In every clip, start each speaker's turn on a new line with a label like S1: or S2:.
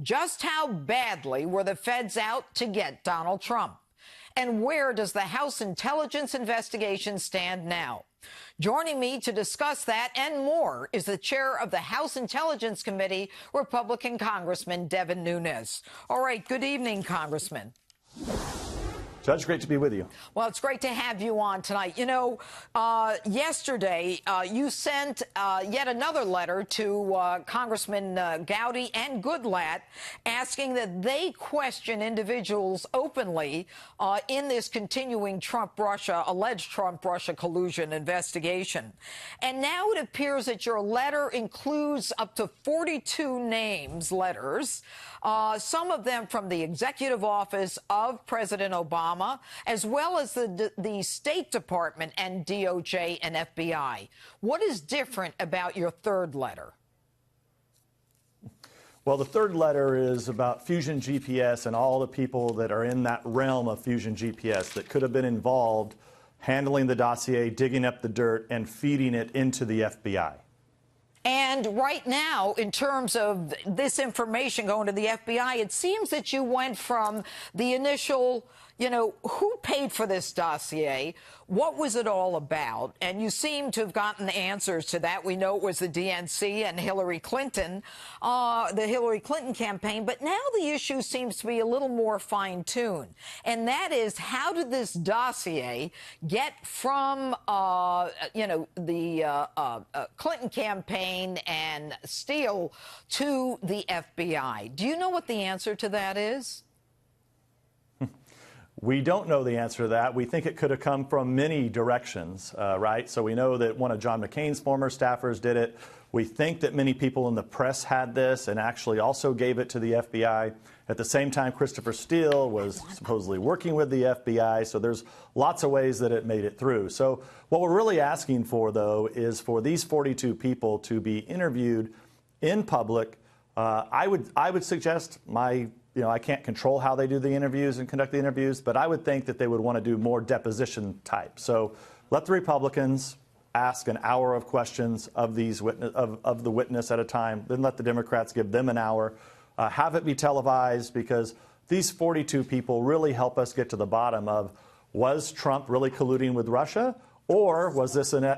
S1: Just how badly were the feds out to get Donald Trump? And where does the House intelligence investigation stand now? Joining me to discuss that and more is the chair of the House Intelligence Committee, Republican Congressman Devin Nunes. All right, good evening, Congressman.
S2: Judge, great to be with you.
S1: Well, it's great to have you on tonight. You know, yesterday you sent yet another letter to Congressman Gowdy and Goodlatte asking that they question individuals openly in this continuing alleged Trump-Russia collusion investigation. And now it appears that your letter includes up to 42 letters, some of them from the executive office of President Obama, as well as the State Department and DOJ and FBI. What is different about your third letter?
S2: Well, the third letter is about Fusion GPS and all the people that are in that realm of Fusion GPS that could have been involved handling the dossier, digging up the dirt, and feeding it into the FBI.
S1: And right now, in terms of this information going to the FBI, it seems that you went from the initial, who paid for this dossier? What was it all about? And you seem to have gotten the answers to that. We know it was the DNC and Hillary Clinton, the Hillary Clinton campaign. But now the issue seems to be a little more fine-tuned. And that is, how did this dossier get from, the Clinton campaign and Steele to the FBI? Do you know what the answer to that is?
S2: We don't know the answer to that. We think it could have come from many directions, right? So we know that one of John McCain's former staffers did it. We think that many people in the press had this and actually also gave it to the FBI. At the same time, Christopher Steele was supposedly working with the FBI. So there's lots of ways that it made it through. So what we're really asking for, though, is for these 42 people to be interviewed in public. I would suggest I can't control how they do the interviews and conduct the interviews, but I would think that they would want to do more deposition type. So let the Republicans ask an hour of questions of the witness at a time, then let the Democrats give them an hour. Have it be televised, because these 42 people really help us get to the bottom of, was Trump really colluding with Russia, or was this an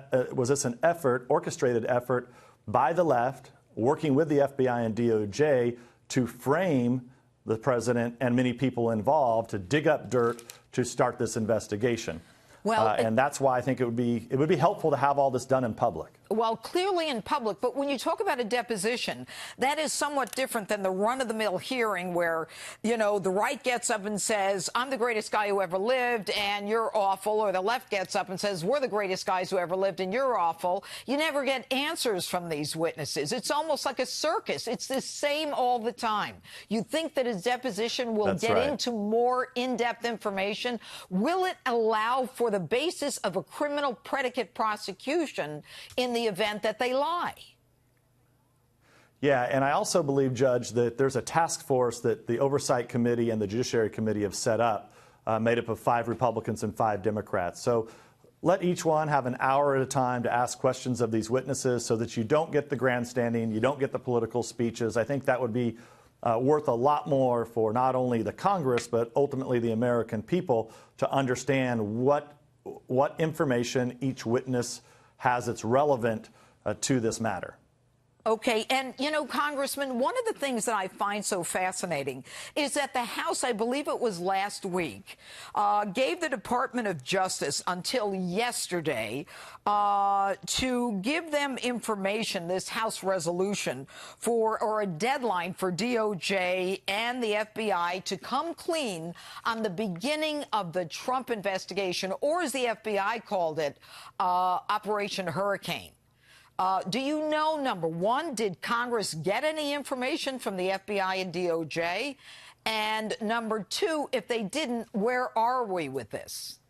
S2: orchestrated effort by the left, working with the FBI and DOJ to frame the president and many people involved to dig up dirt to start this investigation. Well, and that's why I think it would be helpful to have all this done in public.
S1: Well, clearly in public, but when you talk about a deposition, that is somewhat different than the run-of-the-mill hearing where, the right gets up and says, I'm the greatest guy who ever lived and you're awful, or the left gets up and says, we're the greatest guys who ever lived and you're awful. You never get answers from these witnesses. It's almost like a circus. It's the same all the time. You think that a deposition will get into more in-depth information? Will it allow for the basis of a criminal predicate prosecution in the event that they lie?
S2: Yeah, and I also believe, Judge, that there's a task force that the Oversight Committee and the Judiciary Committee have set up, made up of 5 Republicans and 5 Democrats. So let each one have an hour at a time to ask questions of these witnesses so that you don't get the grandstanding, you don't get the political speeches. I think that would be worth a lot more for not only the Congress, but ultimately the American people to understand what information each witness has that's relevant to this matter.
S1: Okay. And, Congressman, one of the things that I find so fascinating is that the House, I believe it was last week, gave the Department of Justice until yesterday to give them information, this House resolution, or a deadline for DOJ and the FBI to come clean on the beginning of the Trump investigation, or as the FBI called it, Operation Hurricane. Do you know, number one, did Congress get any information from the FBI and DOJ? And number two, if they didn't, where are we with this?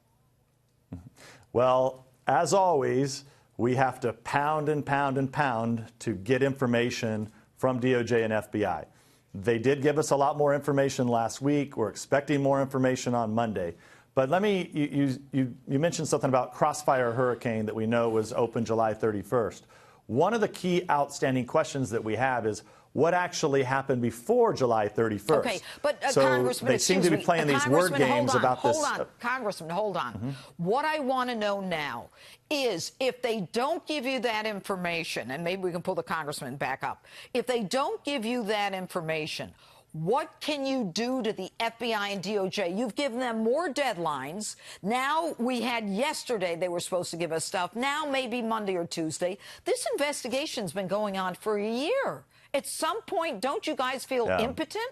S2: Well, as always, we have to pound and pound and pound to get information from DOJ and FBI. They did give us a lot more information last week. We're expecting more information on Monday. But you mentioned something about Crossfire Hurricane that we know was open July 31st. One of the key outstanding questions that we have is,
S1: what actually happened before July 31st. Okay, but
S2: so
S1: Congressman,
S2: they seem to be playing these word games about this.
S1: Hold on, Congressman, hold on. What I want to know now is if they don't give you that information, and maybe we can pull the congressman back up, if they don't give you that information, what can you do to the FBI and DOJ? You've given them more deadlines. Now, we had yesterday they were supposed to give us stuff. Now, maybe Monday or Tuesday. This investigation's been going on for a year. At some point, don't you guys feel impotent?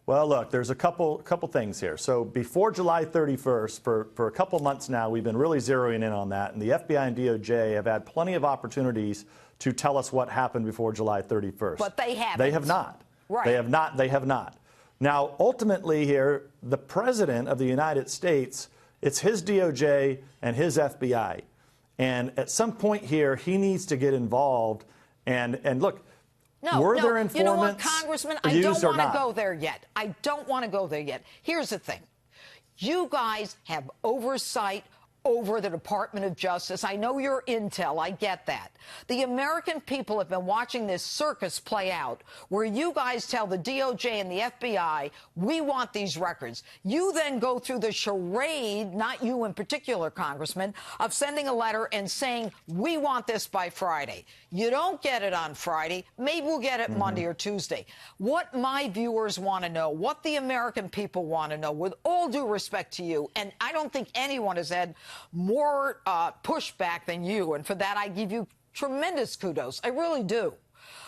S1: Well, look, there's a couple things here. So before July 31st, for a couple months now, we've been really zeroing in on that. And the FBI and DOJ have had plenty of opportunities to tell us what happened before July 31st. But they haven't. They have not. Right. They have not. They have not. Now, ultimately here, the President of the United States, it's his DOJ and his FBI. And at some point here, he needs to get involved. And look, were there informants? You know what, Congressman? I don't want to go there yet. I don't want to go there yet. Here's the thing. You guys have oversight over the Department of Justice. I know you're intel. I get that. The American people have been watching this circus play out where you guys tell the DOJ and the FBI, we want these records. You then go through the charade, not you in particular, Congressman, of sending a letter and saying, we want this by Friday. You don't get it on Friday. Maybe we'll get it Monday or Tuesday. What my viewers want to know, what the American people want to know, with all due respect to you, and I don't think anyone has had more pushback than you, and for that I give you tremendous kudos. I really do.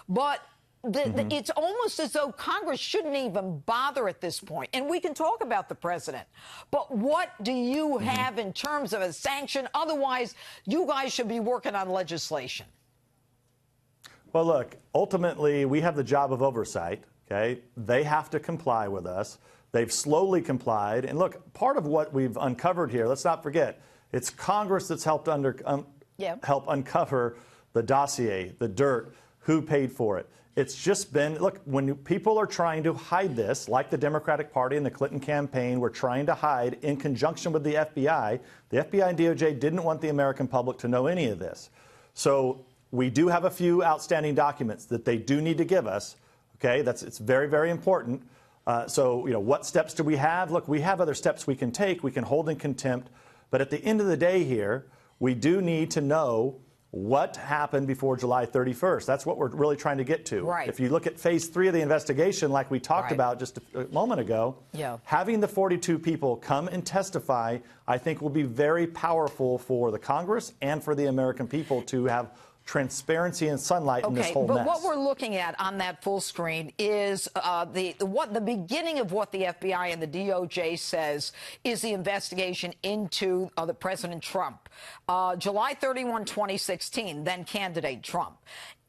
S1: But it's almost as though Congress shouldn't even bother at this point. And we can talk about the president. But what do you have in terms of a sanction? Otherwise, you guys should be working on legislation. Well, look, ultimately, we have the job of oversight. Okay, they have to comply with us. They've slowly complied. And look, part of what we've uncovered here, let's not forget, it's Congress that's helped help uncover the dossier, the dirt, who paid for it. It's just been, look, when people are trying to hide this, like the Democratic Party and the Clinton campaign were trying to hide in conjunction with the FBI and DOJ didn't want the American public to know any of this. So we do have a few outstanding documents that they do need to give us. Okay, it's very, very important. So, you know, what steps do we have? Look, we have other steps we can take. We can hold in contempt. But at the end of the day here, we do need to know what happened before July 31st. That's what we're really trying to get to. Right. If you look at phase 3 of the investigation, like we talked about just a moment ago, having the 42 people come and testify, I think will be very powerful for the Congress and for the American people to have transparency and sunlight in this whole mess. But what we're looking at on that full screen is the beginning of what the FBI and the DOJ says is the investigation into the President Trump. July 31, 2016, then candidate Trump.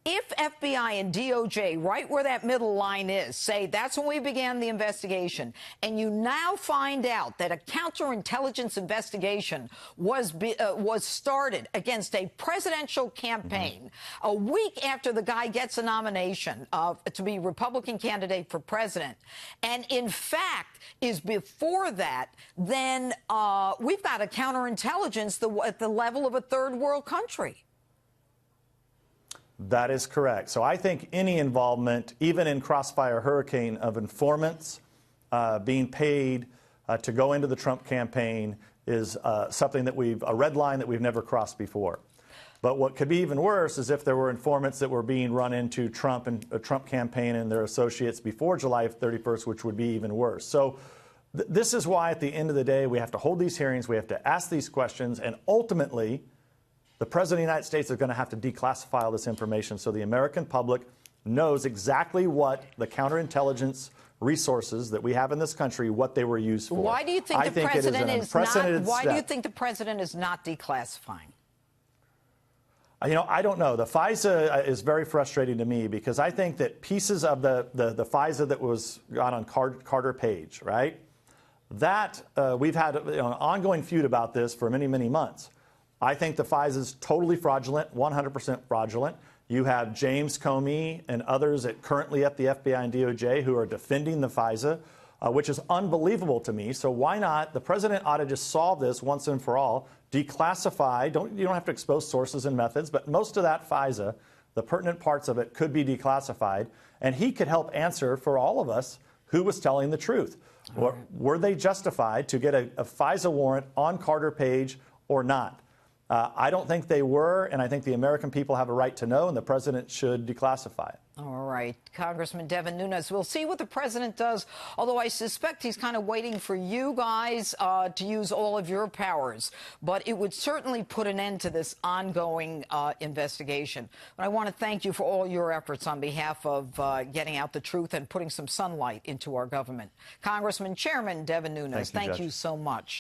S1: If FBI and DOJ, right where that middle line is, say that's when we began the investigation, and you now find out that a counterintelligence investigation was started against a presidential campaign a week after the guy gets a nomination to be Republican candidate for president, and in fact is before that, then we've got a counterintelligence at the level of a third world country. That is correct. So I think any involvement, even in Crossfire Hurricane, of informants being paid to go into the Trump campaign is something that a red line that we've never crossed before. But what could be even worse is if there were informants that were being run into Trump and a Trump campaign and their associates before July 31st, which would be even worse. So this is why at the end of the day, we have to hold these hearings, we have to ask these questions, and ultimately, the President of the United States is going to have to declassify all this information so the American public knows exactly what the counterintelligence resources that we have in this country, what they were used for. Why do you think the president is not? Why do you think the president is not declassifying? You know, I don't know. The FISA is very frustrating to me because I think that pieces of the FISA that was got on Carter Page, right? That we've had an ongoing feud about this for many, many months. I think the FISA is totally fraudulent, 100% fraudulent. You have James Comey and others currently at the FBI and DOJ who are defending the FISA, which is unbelievable to me. So why not? The president ought to just solve this once and for all, declassify. You don't have to expose sources and methods, but most of that FISA
S2: the pertinent parts of it could be declassified, and he could help answer for all of us who was telling the truth. Were they justified to get a FISA warrant on Carter Page or not? I don't think they were, and I think the American people have a right to know, and the president should declassify it.
S1: All right. Congressman Devin Nunes, we'll see what the president does, although I suspect he's kind of waiting for you guys to use all of your powers. But it would certainly put an end to this ongoing investigation. But I want to thank you for all your efforts on behalf of getting out the truth and putting some sunlight into our government. Congressman Chairman Devin Nunes, thank you so much.